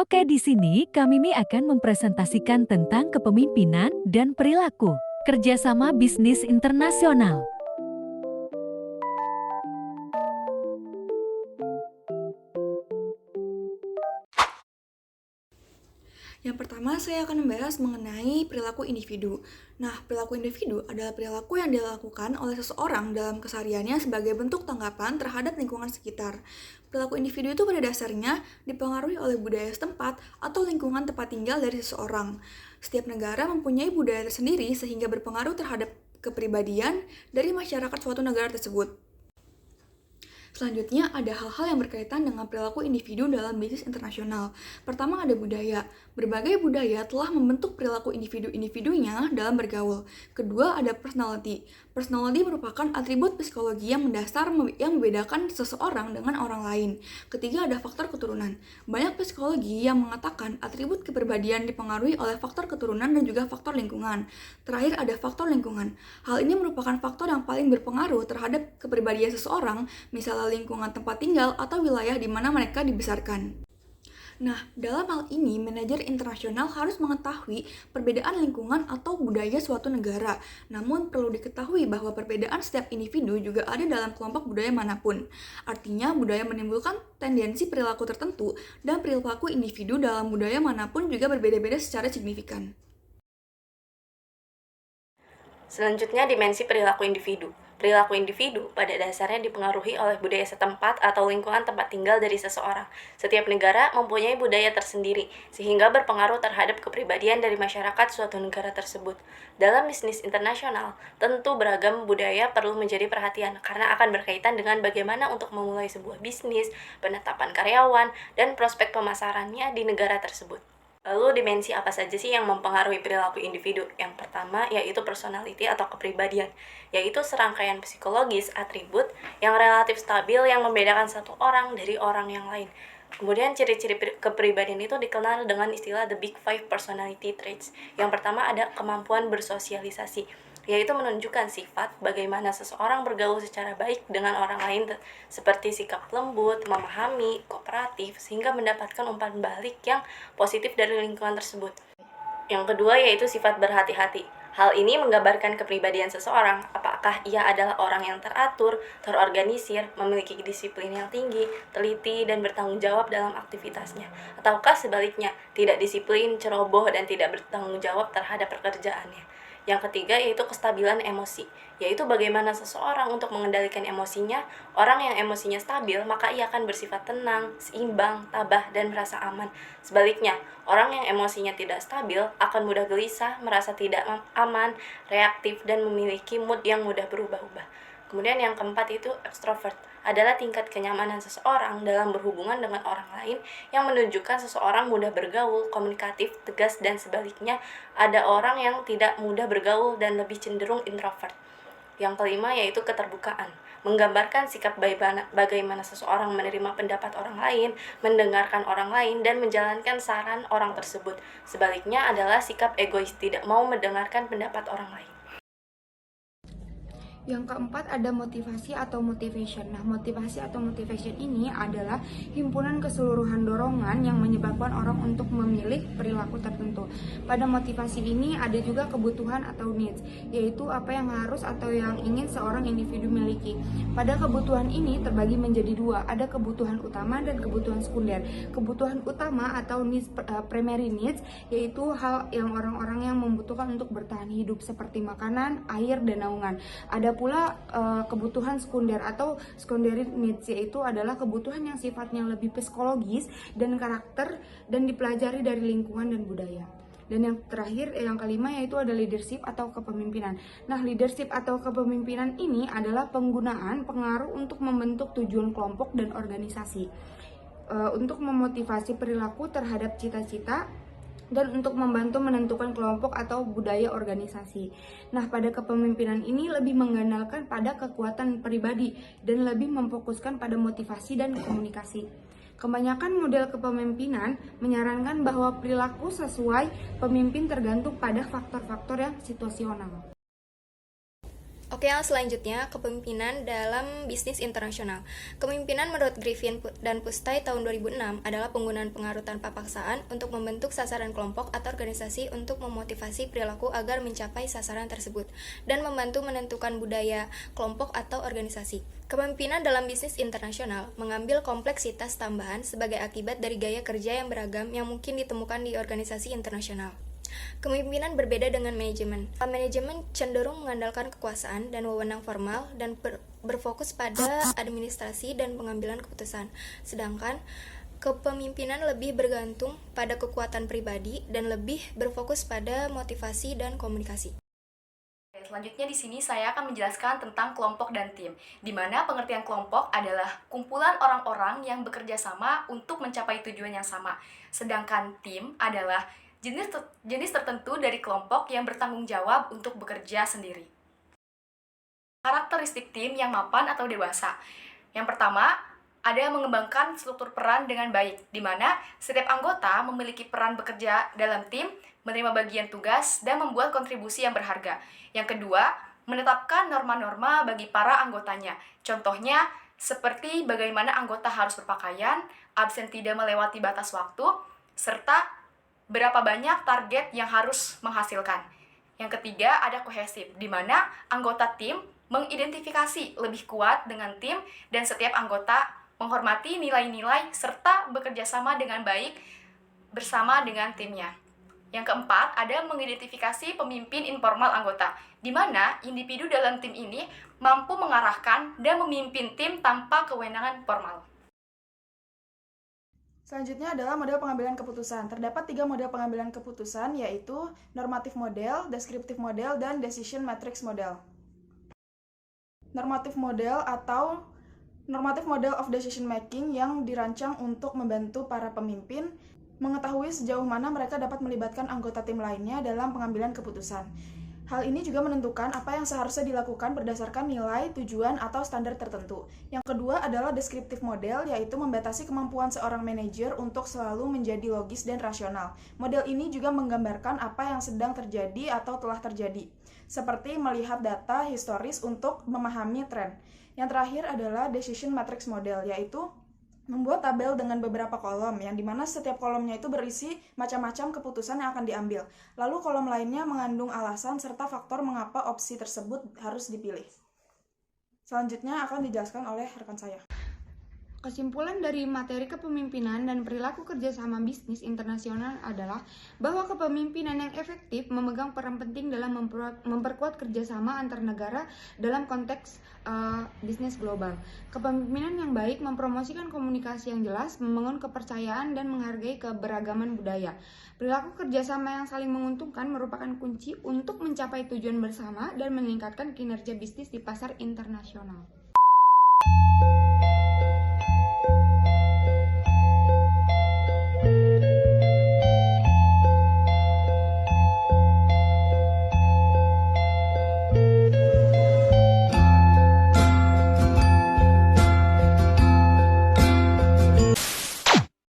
Oke, di sini Kak Mimi akan mempresentasikan tentang kepemimpinan dan perilaku kerjasama bisnis internasional. Yang pertama, saya akan membahas mengenai perilaku individu. Nah, perilaku individu adalah perilaku yang dilakukan oleh seseorang dalam kesehariannya sebagai bentuk tanggapan terhadap lingkungan sekitar. Perilaku individu itu pada dasarnya dipengaruhi oleh budaya setempat atau lingkungan tempat tinggal dari seseorang. Setiap negara mempunyai budaya tersendiri sehingga berpengaruh terhadap kepribadian dari masyarakat suatu negara tersebut. Selanjutnya, ada hal-hal yang berkaitan dengan perilaku individu dalam bisnis internasional. Pertama, ada budaya. Berbagai budaya telah membentuk perilaku individu-individunya dalam bergaul. Kedua, ada personality. Personality merupakan atribut psikologi yang mendasar yang membedakan seseorang dengan orang lain. Ketiga, ada faktor keturunan. Banyak psikologi yang mengatakan atribut kepribadian dipengaruhi oleh faktor keturunan dan juga faktor lingkungan. Terakhir, ada faktor lingkungan. Hal ini merupakan faktor yang paling berpengaruh terhadap kepribadian seseorang, misalnya lingkungan tempat tinggal atau wilayah di mana mereka dibesarkan. Nah, dalam hal ini, manajer internasional harus mengetahui perbedaan lingkungan atau budaya suatu negara. Namun, perlu diketahui bahwa perbedaan setiap individu juga ada dalam kelompok budaya manapun. Artinya, budaya menimbulkan tendensi perilaku tertentu, dan perilaku individu dalam budaya manapun juga berbeda-beda secara signifikan. Selanjutnya, dimensi perilaku individu. Perilaku individu pada dasarnya dipengaruhi oleh budaya setempat atau lingkungan tempat tinggal dari seseorang. Setiap negara mempunyai budaya tersendiri, sehingga berpengaruh terhadap kepribadian dari masyarakat suatu negara tersebut. Dalam bisnis internasional, tentu beragam budaya perlu menjadi perhatian, karena akan berkaitan dengan bagaimana untuk memulai sebuah bisnis, penetapan karyawan, dan prospek pemasarannya di negara tersebut. Lalu dimensi apa saja sih yang mempengaruhi perilaku individu? Yang pertama yaitu personality atau kepribadian, yaitu serangkaian psikologis atribut yang relatif stabil yang membedakan satu orang dari orang yang lain. Kemudian ciri-ciri kepribadian itu dikenal dengan istilah the big five personality traits. Yang pertama ada kemampuan bersosialisasi, yaitu menunjukkan sifat bagaimana seseorang bergaul secara baik dengan orang lain, seperti sikap lembut, memahami, kooperatif, sehingga mendapatkan umpan balik yang positif dari lingkungan tersebut. Yang kedua yaitu sifat berhati-hati. Hal ini menggambarkan kepribadian seseorang, apakah ia adalah orang yang teratur, terorganisir, memiliki disiplin yang tinggi, teliti, dan bertanggung jawab dalam aktivitasnya, ataukah sebaliknya, tidak disiplin, ceroboh, dan tidak bertanggung jawab terhadap pekerjaannya. Yang ketiga yaitu kestabilan emosi, yaitu bagaimana seseorang untuk mengendalikan emosinya. Orang yang emosinya stabil, maka ia akan bersifat tenang, seimbang, tabah, dan merasa aman. Sebaliknya, orang yang emosinya tidak stabil akan mudah gelisah, merasa tidak aman, reaktif, dan memiliki mood yang mudah berubah-ubah. Kemudian yang keempat itu extrovert, adalah tingkat kenyamanan seseorang dalam berhubungan dengan orang lain yang menunjukkan seseorang mudah bergaul, komunikatif, tegas, dan sebaliknya ada orang yang tidak mudah bergaul dan lebih cenderung introvert. Yang kelima yaitu keterbukaan, menggambarkan sikap bagaimana seseorang menerima pendapat orang lain, mendengarkan orang lain, dan menjalankan saran orang tersebut. Sebaliknya adalah sikap egois, tidak mau mendengarkan pendapat orang lain. Yang keempat ada motivasi atau motivation. Nah, motivasi atau motivation ini adalah himpunan keseluruhan dorongan yang menyebabkan orang untuk memilih perilaku tertentu. Pada motivasi ini ada juga kebutuhan atau needs, yaitu apa yang harus atau yang ingin seorang individu miliki. Pada kebutuhan ini terbagi menjadi dua, ada kebutuhan utama dan kebutuhan sekunder. Kebutuhan utama atau needs, primary needs, yaitu hal yang orang-orang yang membutuhkan untuk bertahan hidup seperti makanan, air, dan naungan. Ada pula kebutuhan sekunder atau secondary needs, yaitu adalah kebutuhan yang sifatnya lebih psikologis dan karakter dan dipelajari dari lingkungan dan budaya. Dan yang terakhir, yang kelima, yaitu ada leadership atau kepemimpinan. Nah, leadership atau kepemimpinan ini adalah penggunaan pengaruh untuk membentuk tujuan kelompok dan organisasi, untuk memotivasi perilaku terhadap cita-cita, dan untuk membantu menentukan kelompok atau budaya organisasi. Nah, pada kepemimpinan ini lebih mengandalkan pada kekuatan pribadi dan lebih memfokuskan pada motivasi dan komunikasi. Kebanyakan model kepemimpinan menyarankan bahwa perilaku sesuai pemimpin tergantung pada faktor-faktor yang situasional. Oke, yang selanjutnya, kepemimpinan dalam bisnis internasional. Kepemimpinan menurut Griffin dan Pustai tahun 2006 adalah penggunaan pengaruh tanpa paksaan untuk membentuk sasaran kelompok atau organisasi untuk memotivasi perilaku agar mencapai sasaran tersebut, dan membantu menentukan budaya kelompok atau organisasi. Kepemimpinan dalam bisnis internasional mengambil kompleksitas tambahan sebagai akibat dari gaya kerja yang beragam yang mungkin ditemukan di organisasi internasional. Kepemimpinan berbeda dengan manajemen. Manajemen cenderung mengandalkan kekuasaan dan wewenang formal dan berfokus pada administrasi dan pengambilan keputusan. Sedangkan kepemimpinan lebih bergantung pada kekuatan pribadi dan lebih berfokus pada motivasi dan komunikasi. Selanjutnya di sini saya akan menjelaskan tentang kelompok dan tim, di mana pengertian kelompok adalah kumpulan orang-orang yang bekerja sama untuk mencapai tujuan yang sama. Sedangkan tim adalah jenis tertentu dari kelompok yang bertanggung jawab untuk bekerja sendiri. Karakteristik tim yang mapan atau dewasa. Yang pertama, ada yang mengembangkan struktur peran dengan baik, di mana setiap anggota memiliki peran bekerja dalam tim, menerima bagian tugas, dan membuat kontribusi yang berharga. Yang kedua, menetapkan norma-norma bagi para anggotanya. Contohnya, seperti bagaimana anggota harus berpakaian, absen tidak melewati batas waktu, serta berapa banyak target yang harus menghasilkan. Yang ketiga, ada kohesif, di mana anggota tim mengidentifikasi lebih kuat dengan tim dan setiap anggota menghormati nilai-nilai serta bekerja sama dengan baik bersama dengan timnya. Yang keempat, ada mengidentifikasi pemimpin informal anggota, di mana individu dalam tim ini mampu mengarahkan dan memimpin tim tanpa kewenangan formal. Selanjutnya adalah model pengambilan keputusan. Terdapat 3 model pengambilan keputusan, yaitu normatif model, deskriptif model, dan decision matrix model. Normatif model atau normative model of decision making yang dirancang untuk membantu para pemimpin mengetahui sejauh mana mereka dapat melibatkan anggota tim lainnya dalam pengambilan keputusan. Hal ini juga menentukan apa yang seharusnya dilakukan berdasarkan nilai, tujuan, atau standar tertentu. Yang kedua adalah deskriptif model, yaitu membatasi kemampuan seorang manajer untuk selalu menjadi logis dan rasional. Model ini juga menggambarkan apa yang sedang terjadi atau telah terjadi, seperti melihat data historis untuk memahami tren. Yang terakhir adalah decision matrix model, yaitu membuat tabel dengan beberapa kolom, yang dimana setiap kolomnya itu berisi macam-macam keputusan yang akan diambil. Lalu kolom lainnya mengandung alasan serta faktor mengapa opsi tersebut harus dipilih. Selanjutnya akan dijelaskan oleh rekan saya. Kesimpulan dari materi kepemimpinan dan perilaku kerjasama bisnis internasional adalah bahwa kepemimpinan yang efektif memegang peran penting dalam memperkuat kerjasama antar negara dalam konteks bisnis global. Kepemimpinan yang baik mempromosikan komunikasi yang jelas, membangun kepercayaan, dan menghargai keberagaman budaya. Perilaku kerjasama yang saling menguntungkan merupakan kunci untuk mencapai tujuan bersama dan meningkatkan kinerja bisnis di pasar internasional.